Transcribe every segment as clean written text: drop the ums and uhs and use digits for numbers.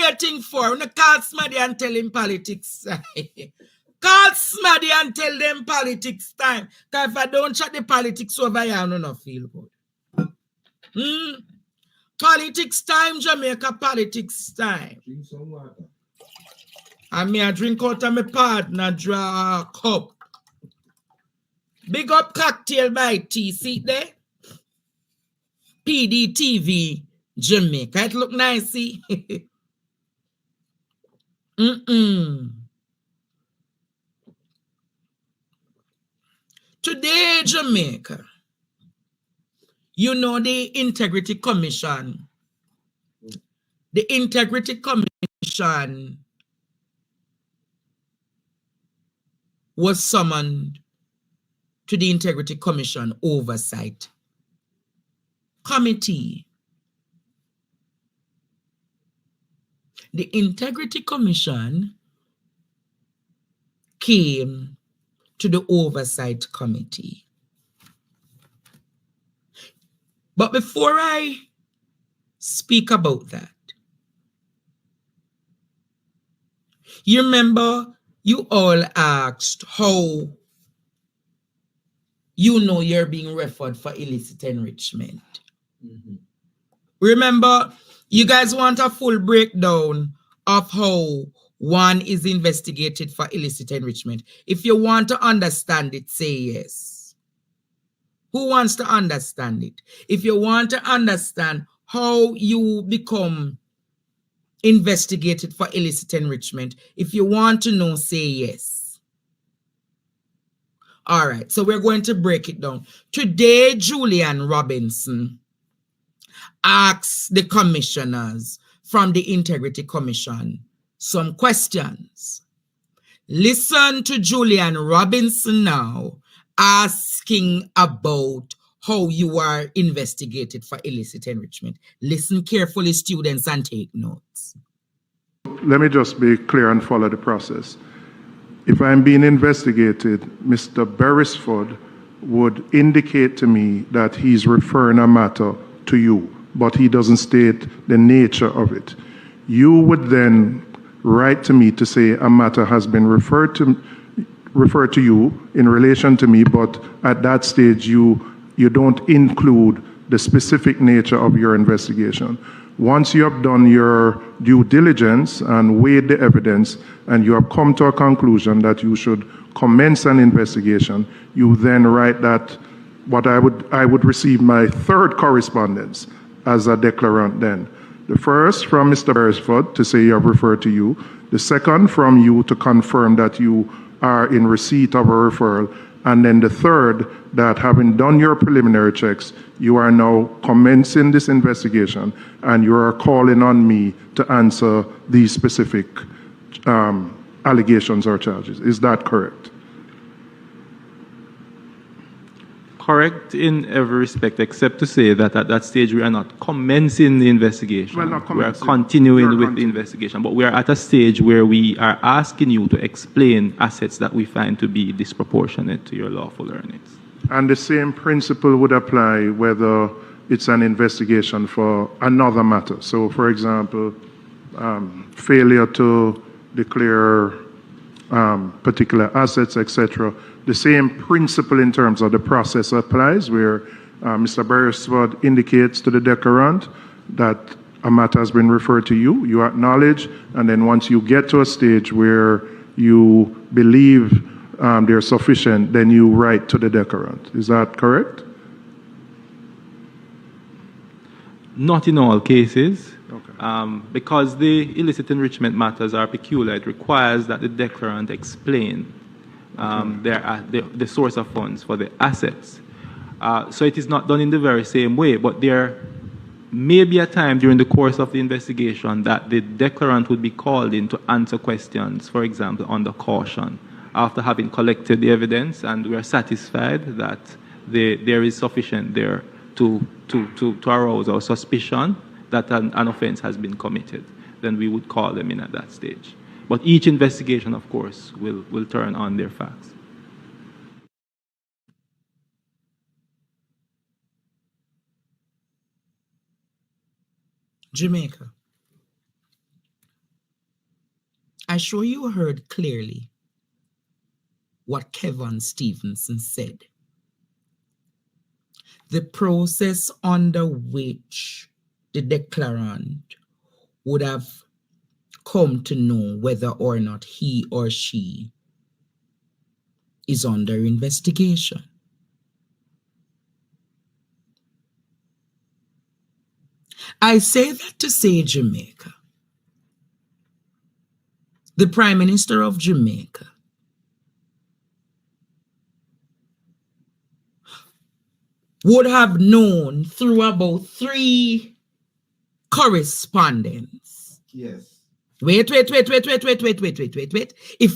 waiting for? When you call Smaddy and tell him politics. Call Smaddy and tell them politics time. Because if I don't chat the politics over here, I don't feel good. Politics time, Jamaica, politics time. Drink some water. And me I drink out of my partner, draw a cup. Big up cocktail by T. See there? PDTV, Jamaica. It look nice, see? Today, Jamaica, you know the Integrity Commission. The Integrity Commission was summoned to the Integrity Commission Oversight Committee. The Integrity Commission came to the Oversight Committee. But before I speak about that, you remember you all asked how you know you're being referred for illicit enrichment. Remember, you guys want a full breakdown of how one is investigated for illicit enrichment. If you want to understand it, say yes. Who wants to understand it? If you want to understand how you become investigated for illicit enrichment, if you want to know, say yes. All right, so we're going to break it down. Today, Julian Robinson asks the commissioners from the Integrity Commission some questions. Listen to Julian Robinson now asking about how you are investigated for illicit enrichment. Listen carefully, students, and take notes. Let me just be clear and follow the process. If I'm being investigated, Mr. Beresford would indicate to me that he's referring a matter to you, but he doesn't state the nature of it. You would then write to me to say a matter has been referred to you in relation to me, but at that stage you don't include the specific nature of your investigation. Once you have done your due diligence and weighed the evidence, and you have come to a conclusion that you should commence an investigation, you then write that what I would receive my third correspondence as a declarant then. The first from Mr. Beresford to say you have referred to you. The second from you to confirm that you are in receipt of a referral. And then the third, that having done your preliminary checks, you are now commencing this investigation and you are calling on me to answer these specific allegations or charges. Is that correct? Correct in every respect, except to say that at that stage we are not commencing the investigation. Well, not commencing. We are continuing with the investigation, but we are at a stage where we are asking you to explain assets that we find to be disproportionate to your lawful earnings. And the same principle would apply whether it's an investigation for another matter. So, for example, failure to declare particular assets, etc. The same principle in terms of the process applies, where Mr. Beresford indicates to the declarant that a matter has been referred to you, you acknowledge, and then once you get to a stage where you believe they're sufficient, then you write to the declarant. Is that correct? Not in all cases. Okay. Because the illicit enrichment matters are peculiar, it requires that the declarant explain the source of funds for the assets. So it is not done in the very same way, but there may be a time during the course of the investigation that the declarant would be called in to answer questions, for example, under caution, after having collected the evidence and we are satisfied that there is sufficient there to arouse our suspicion that an offense has been committed. Then we would call them in at that stage. But each investigation, of course, will turn on their facts. Jamaica. I'm sure you heard clearly what Kevin Stevenson said. The process under which the declarant would have come to know whether or not he or she is under investigation. I say that to say Jamaica. The Prime Minister of Jamaica would have known through about 3 correspondents. Yes. Wait. If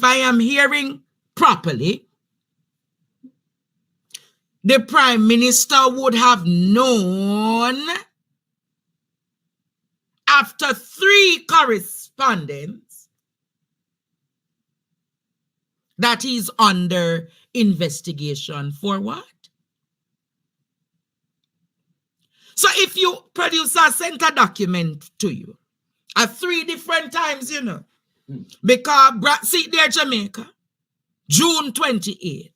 I am hearing properly, the Prime Minister would have known after 3 correspondents that he's under investigation for what? So if you producer sent a document to you at 3 different times, you know, because, see there, Jamaica, June 28th,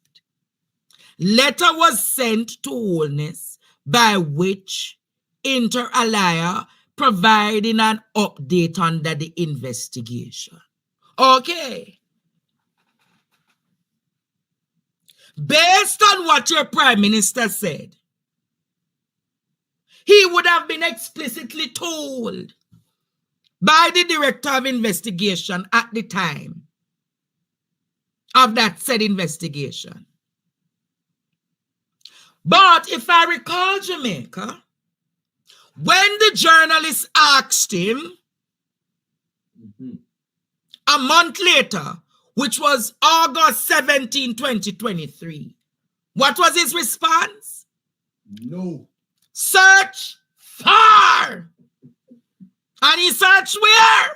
letter was sent to Wholeness by which Inter Alia providing an update under the investigation. Okay. Based on what your Prime Minister said, he would have been explicitly told by the Director of Investigation at the time of that said investigation. But if I recall, Jamaica, when the journalist asked him a month later, which was August 17, 2023, what was his response? No. Search far. And he searched where?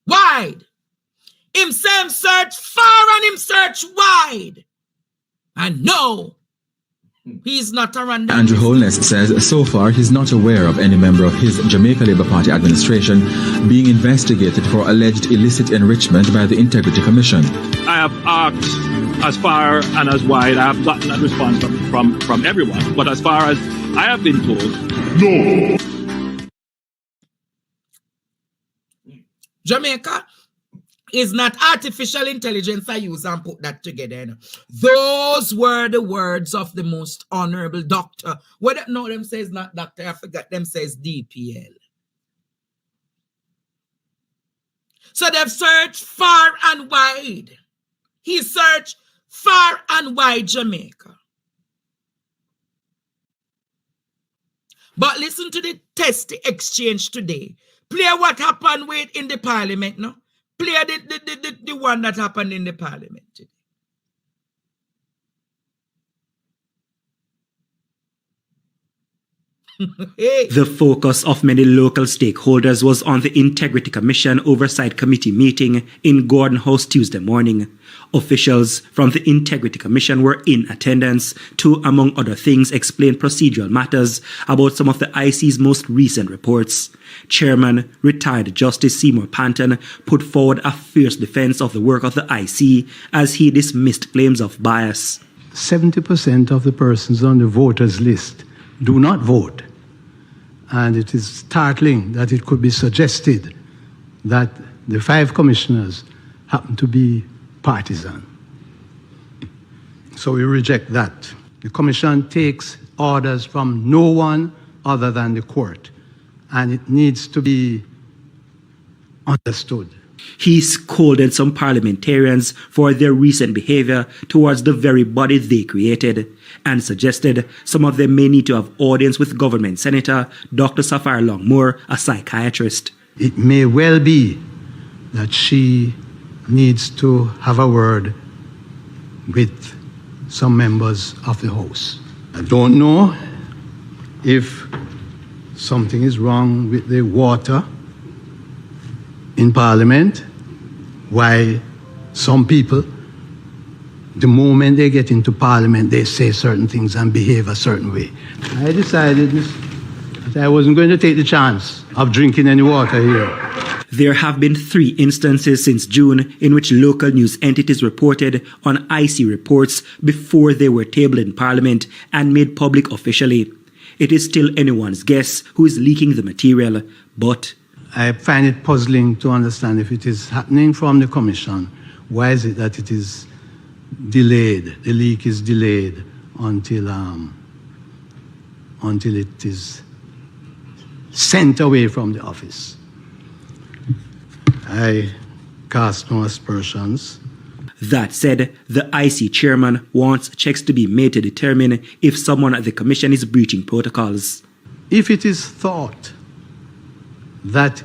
Wide. Him say him search far and him search wide. And no, he's not a random. Andrew Holness says so far he's not aware of any member of his Jamaica Labour Party administration being investigated for alleged illicit enrichment by the Integrity Commission. I have asked as far and as wide. I have gotten that response from everyone. But as far as I have been told, no. Jamaica is not artificial intelligence. I use and put that together. Those were the words of the most honorable doctor. What no, them says not doctor. I forgot them says DPL. So they've searched far and wide. He searched far and wide Jamaica. But listen to the test exchange today. Play what happened with in the parliament, no? Play the one that happened in the parliament today. Hey. The focus of many local stakeholders was on the Integrity Commission Oversight Committee meeting in Gordon House Tuesday morning. Officials from the Integrity Commission were in attendance to, among other things, explain procedural matters about some of the IC's most recent reports. Chairman, retired Justice Seymour Panton, put forward a fierce defense of the work of the IC as he dismissed claims of bias. 70% of the persons on the voters list do not vote. And it is startling that it could be suggested that the 5 commissioners happen to be partisan. So we reject that. The commission takes orders from no one other than the court, and it needs to be understood. He scolded some parliamentarians for their recent behavior towards the very body they created and suggested some of them may need to have audience with Government Senator Dr. Sapphire Longmore, a psychiatrist. It may well be that she needs to have a word with some members of the House. I don't know if something is wrong with the water in Parliament, why some people, the moment they get into Parliament, they say certain things and behave a certain way. I decided that I wasn't going to take the chance of drinking any water here. There have been 3 instances since June in which local news entities reported on icy reports before they were tabled in Parliament and made public officially. It is still anyone's guess who is leaking the material, but I find it puzzling to understand if it is happening from the Commission, why is it that it is delayed, the leak is delayed until it is sent away from the office. I cast no aspersions. That said, the IC chairman wants checks to be made to determine if someone at the commission is breaching protocols. If it is thought that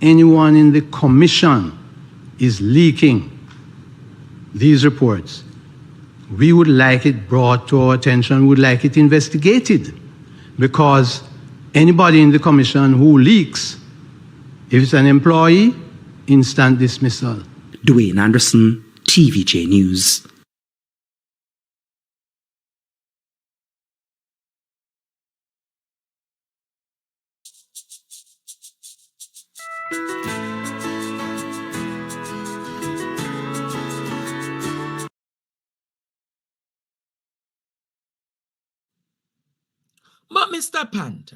anyone in the commission is leaking these reports, we would like it brought to our attention, would like it investigated, because anybody in the commission who leaks, if it's an employee, instant dismissal. Dwayne Anderson, TVJ News. But Mr. Panther,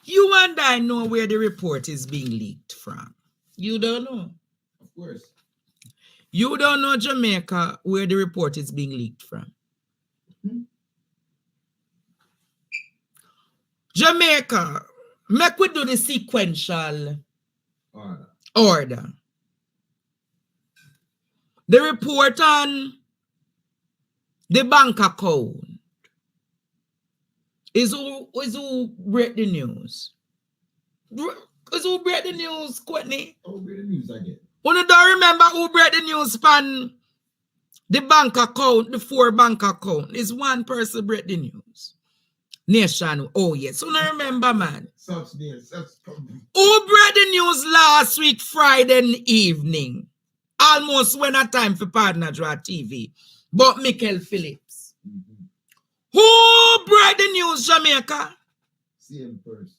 you and I know where the report is being leaked from. You don't know. Of course. You don't know Jamaica where the report is being leaked from. Jamaica, make we do the sequential order. The report on the bank account is who break the news. Is who break the news, Courtney? Who break the news again? You don't remember who break the news span the bank account, the 4 bank account. Is one person break the news. Nation. Oh yes. So I remember, man. Such news. Who break the news last week, Friday evening? Almost when a time for Partner Draw TV. But Michael Phillips. Who break the news, Jamaica? Same person.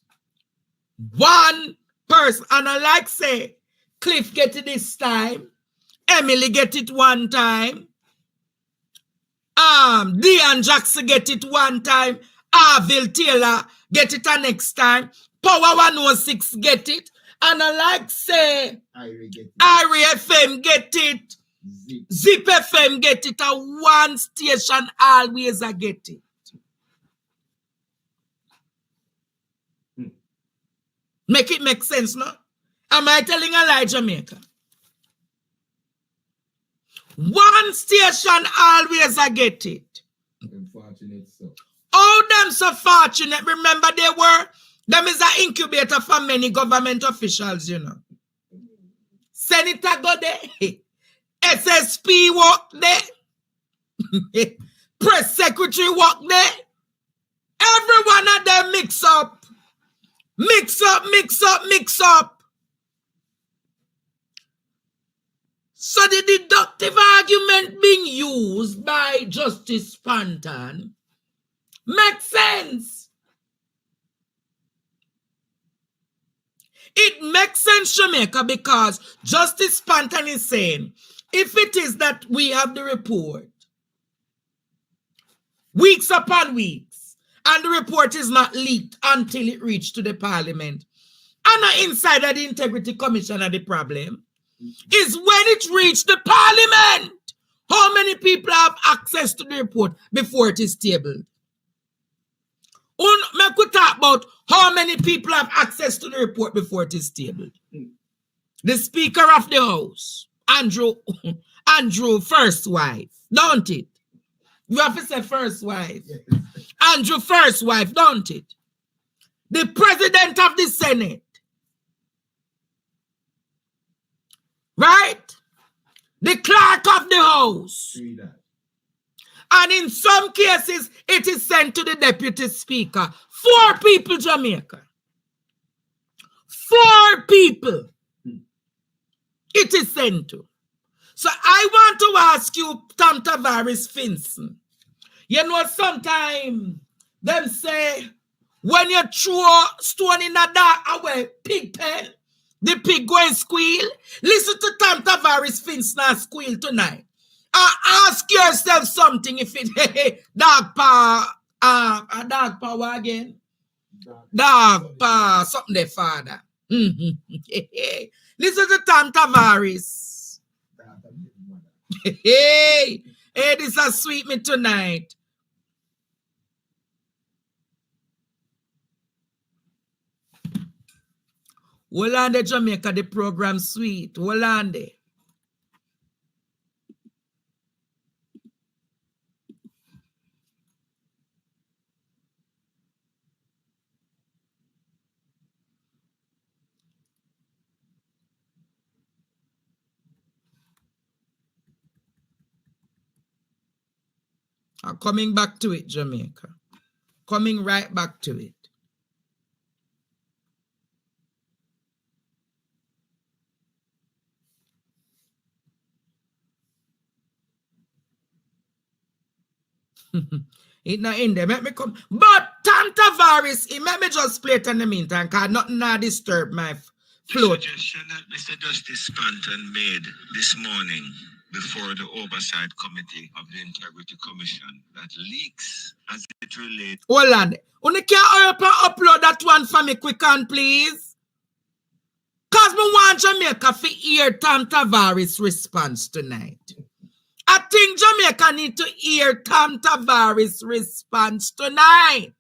One person. And I like say, Cliff get it this time. Emily get it one time. Dean Jackson get it one time. Arville Taylor get it the next time. Power 106 get it. And I like say, Irie FM get it. Zip FM get it. A one station always I get it. Make it make sense, no? Am I telling a lie, Jamaica? One station always I get it. Unfortunate so. Oh, them so fortunate. Remember them is an incubator for many government officials, you know. Senator go there. SSP work there. Press secretary work there. Every one of them mix up. Mix up, mix up, mix up. So the deductive argument being used by Justice Panton makes sense. It makes sense, Jamaica, because Justice Panton is saying, if it is that we have the report, weeks upon weeks, and the report is not leaked until it reached to the Parliament, and not inside of the Integrity Commission of the problem, is when it reached the Parliament, how many people have access to the report before it is tabled? We could talk about how many people have access to the report before it is tabled. The Speaker of the House, Andrew first wife, don't it? You have to say first wife. Andrew first wife, don't it? The President of the Senate. Right? The Clerk of the House. And in some cases, it is sent to the Deputy Speaker. 4 people, Jamaica. 4 people. It is sent to. So I want to ask you, Tom Tavares Finson. You know, sometimes them say, When you throw stone in a dark away, pig pen, the pig go and squeal. Listen to Tom Tavares Finch not squeal tonight. Ask yourself something if it dog power, dog power again. Dog power, something there, father. Listen to Tom Tavares. Hey, this has sweet me tonight. Wolande Jamaica, the program sweet. Wolande. I'm coming back to it, Jamaica. Coming right back to it. It not in there. Let me come. But Tom Tavares, let me just play it in the meantime, because nothing not disturb my flow. The suggestion that Mr. Justice Spanton made this morning before the Oversight Committee of the Integrity Commission that leaks as it relates. Hold on. Only can hurry up and upload that one for me quick and please. Because we want Jamaica to hear Tom Tavares' response tonight. I think Jamaica need to hear Tom Tavares' response tonight.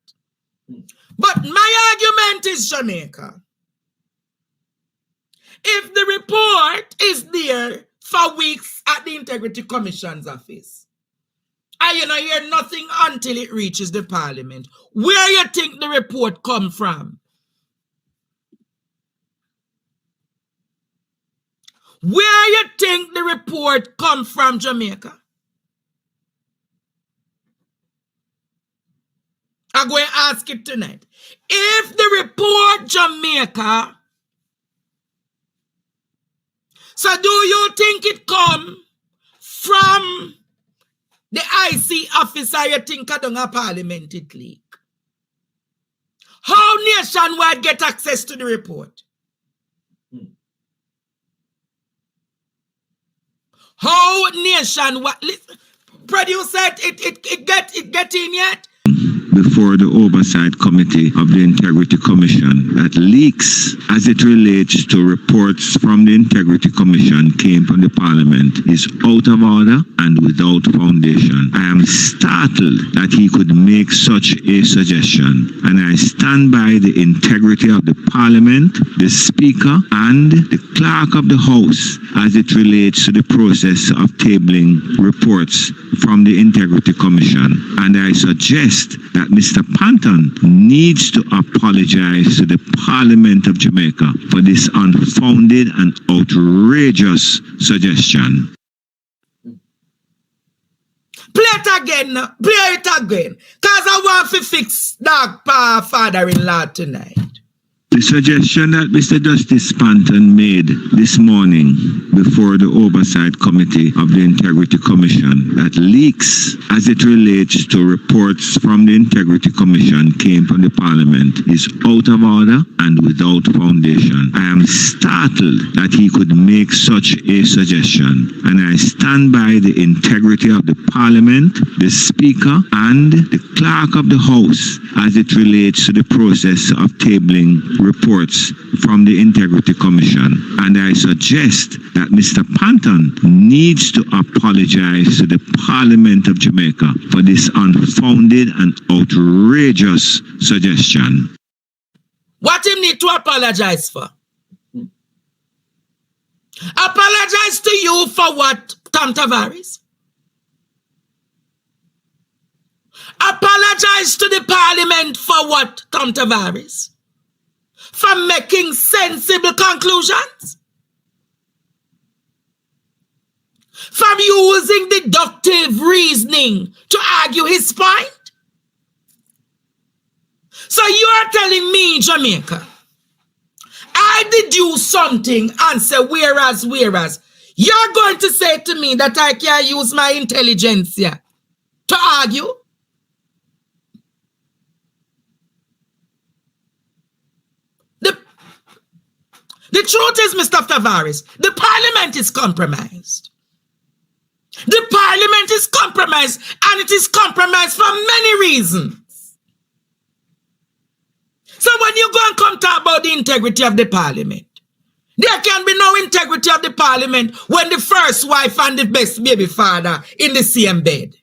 But my argument is, Jamaica, if the report is there for weeks at the Integrity Commission's office, and you don't hear nothing until it reaches the Parliament, where you think the report come from? Where you think the report come from, Jamaica? I'm going to ask it tonight. If the report, Jamaica, so do you think it come from the IC officer you think I don't have Parliament it leak? How nationwide get access to the report? How nationwide? Producer, it get in yet? Before the Oversight Committee of the Integrity Commission that leaks as it relates to reports from the Integrity Commission came from the Parliament is out of order and without foundation. I am startled that he could make such a suggestion, and I stand by the integrity of the Parliament, the Speaker, and the Clerk of the House as it relates to the process of tabling reports from the Integrity Commission. And I suggest that Mr. Panton needs to apologize to the Parliament of Jamaica for this unfounded and outrageous suggestion. Play it again. Play it again. Because I want to fix dog father-in-law tonight. The suggestion that Mr. Justice Spanton made this morning before the Oversight Committee of the Integrity Commission that leaks as it relates to reports from the Integrity Commission came from the Parliament is out of order and without foundation. I am startled that he could make such a suggestion, and I stand by the integrity of the Parliament, the Speaker, and the Clerk of the House as it relates to the process of tabling reports from the Integrity Commission. And I suggest that Mr. Panton needs to apologize to the Parliament of Jamaica for this unfounded and outrageous suggestion. What him need to apologize for? Apologize to you for what, Tom Tavares? Apologize to the Parliament for what, Tom Tavares? For making sensible conclusions? From using deductive reasoning to argue his point? So you are telling me, Jamaica, I deduce something and say whereas. You're going to say to me that I can use my intelligence here to argue? The truth is, Mr. Tavares, the parliament is compromised. The parliament is compromised, and it is compromised for many reasons. So when you go and come talk about the integrity of the parliament, there can be no integrity of the parliament when the first wife and the best baby father in the same bed.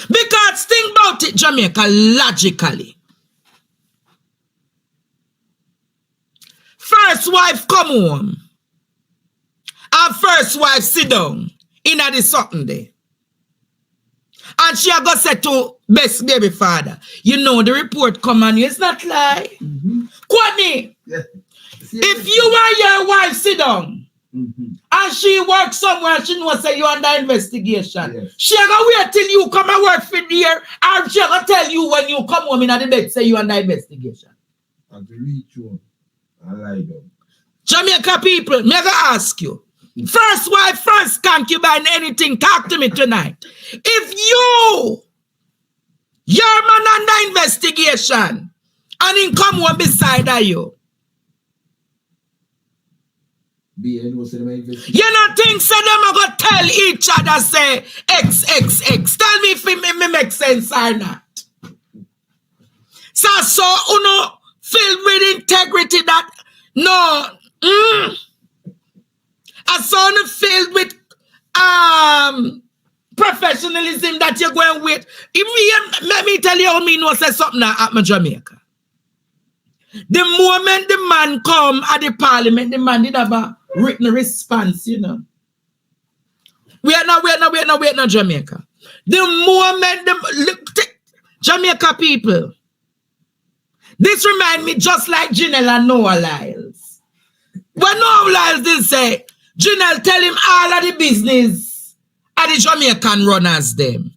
Because think about it, Jamaica, logically. First wife come home. And first wife sit down in the something there. And she go say to best baby father, you know the report come on you, it's not lie. Kwani, Yeah. if you and your wife sit down, and she works somewhere, she knows say you under investigation. Yes. She gonna wait till you come and work for the year, and she gonna tell you when you come home in the bed, say you under investigation. And to reach you, I lie down. Jamaica people, me gonna ask you. First wife, first concubine, anything, talk to me tonight. If your man under investigation, and him come one beside of you, you not think so them are going to tell each other say XXX. Tell me if it make sense or not. So uno filled with integrity that no I saw uno filled with professionalism that you're going with. Let me tell you how me know say something at my Jamaica. The moment the man come at the parliament, the man did have a written response, you know. We are not Jamaica. The moment Jamaica people, this remind me just like Janelle and Noah Lyles. When Noah Lyles did say, Janelle tell him all of the business of the Jamaican runners them.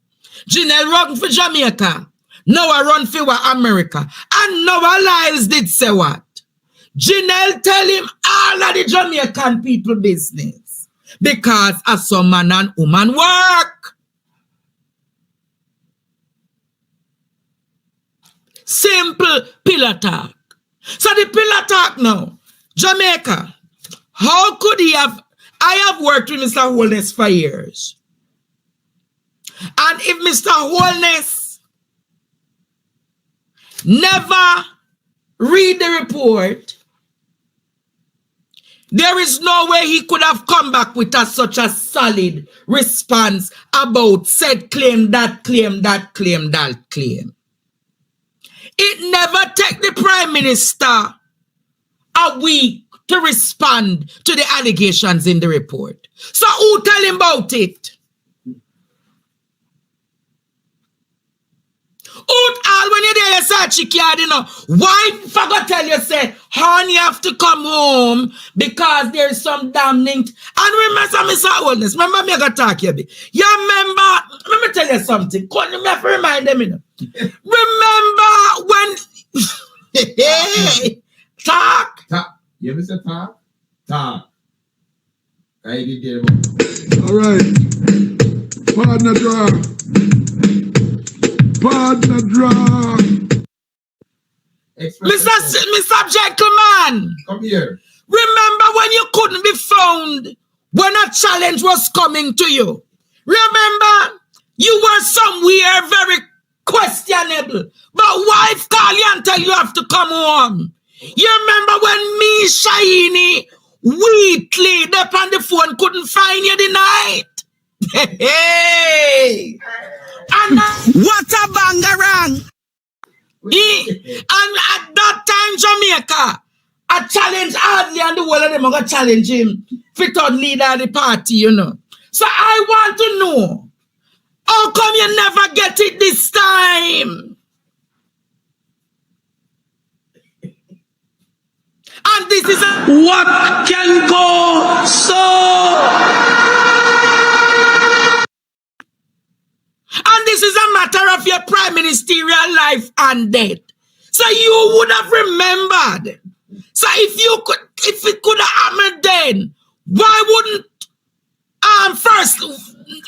Janelle run for Jamaica. Noah run for America. And Noah Lyles did say what? Janelle tell him all of the Jamaican people business. Because as some man and woman work. Simple pillar talk. So the pillar talk now. Jamaica. How could he have... I have worked with Mr. Holness for years. And if Mr. Holness never read the report, there is no way he could have come back with such a solid response about said claim, that claim, that claim, that claim. It never take the Prime Minister a week to respond to the allegations in the report. So who tell him about it? All when you're there, you say, Chikiad, you know, why forgot tell you, say, honey, you have to come home because there's some damning. And remember, Mr. Holness, remember me, I got to talk here. You remember, let me tell you something. You have to remind them, you know. Remember when, talk. Talk. You ever say talk? Talk. I did get All right. Partner draw. Partner draw. Mr. Gentleman. Come here. Remember when you couldn't be found when a challenge was coming to you? Remember? You were somewhere very questionable. But wife call you and tell you have to come home. You remember when me, Shiny, Wheatley, up on the phone couldn't find you the night? Hey! And what a bangarang! And at that time, Jamaica, a challenge hardly and the whole of them are going to challenge him for third leader of the party, you know. So I want to know, how come you never get it this time? And this is what can go so. And this is a matter of your prime ministerial life and death. So you would have remembered. So if it could have happened then, why wouldn't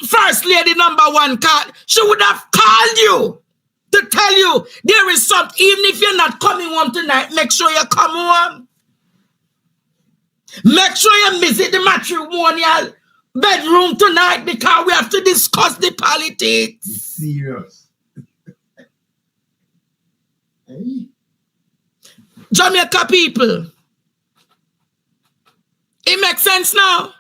first lady number one call? She would have called you to tell you there is something. Even if you're not coming home tonight, make sure you come home. Make sure you visit the matrimonial bedroom tonight because we have to discuss the politics. It's serious. Hey? Jamaica people. It makes sense now.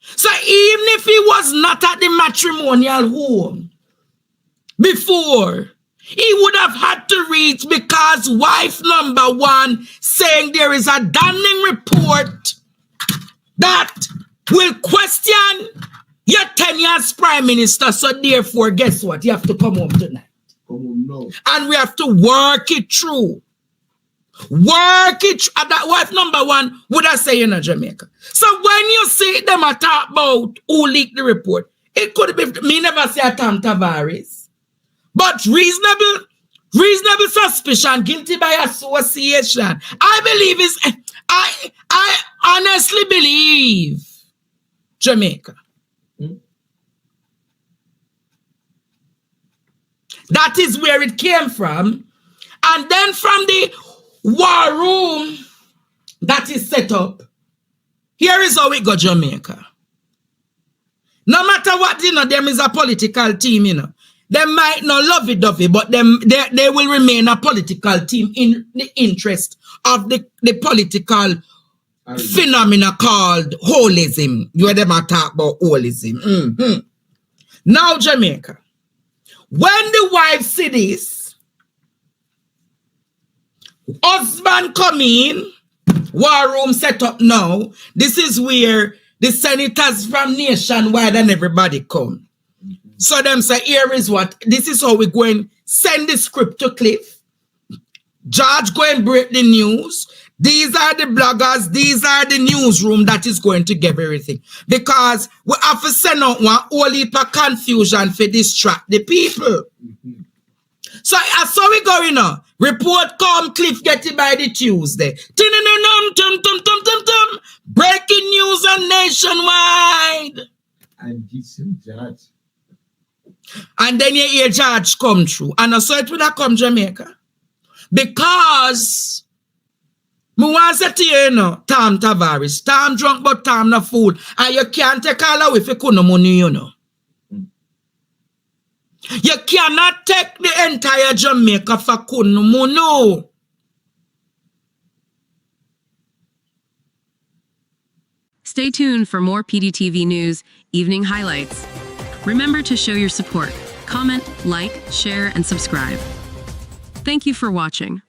So even if he was not at the matrimonial home before, he would have had to reach because wife number one saying there is a damning report that will question your 10 years prime minister. So therefore, guess what? You have to come home tonight. Come on, no. And we have to work it through. Work it. That wife number one would have said in Jamaica. So when you see them talk about who leaked the report, it could be me never say Tom Tavares, but reasonable suspicion, guilty by association. I believe is I honestly believe Jamaica. That is where it came from, and then from the war room that is set up. Here is how it got Jamaica. No matter what, them is a political team, They might not love it, Duffy, but they will remain a political team in the interest of the political phenomena called holism. You heard them talk about holism. Now, Jamaica, when the wife see this, husband come in, war room set up now. This is where the senators from nationwide and everybody come. So them say, here is what, this is how we're going, send the script to Cliff. George go and break the news. These are the bloggers, these are the newsroom that is going to give everything. Because we have to send out one whole heap of confusion for distract the people. So that's how we going on. Report come, Cliff get it by the Tuesday. Breaking news on nationwide. And this judge. And then you hear George come through. And so it would have come Jamaica. Because me want to say to you, Tom Tavares, Tom drunk but Tom not fool. And you can't take all away if you couldn't money, You cannot take the entire Jamaica for couldn't money. Stay tuned for more PDTV News Evening Highlights. Remember to show your support. Comment, like, share, and subscribe. Thank you for watching.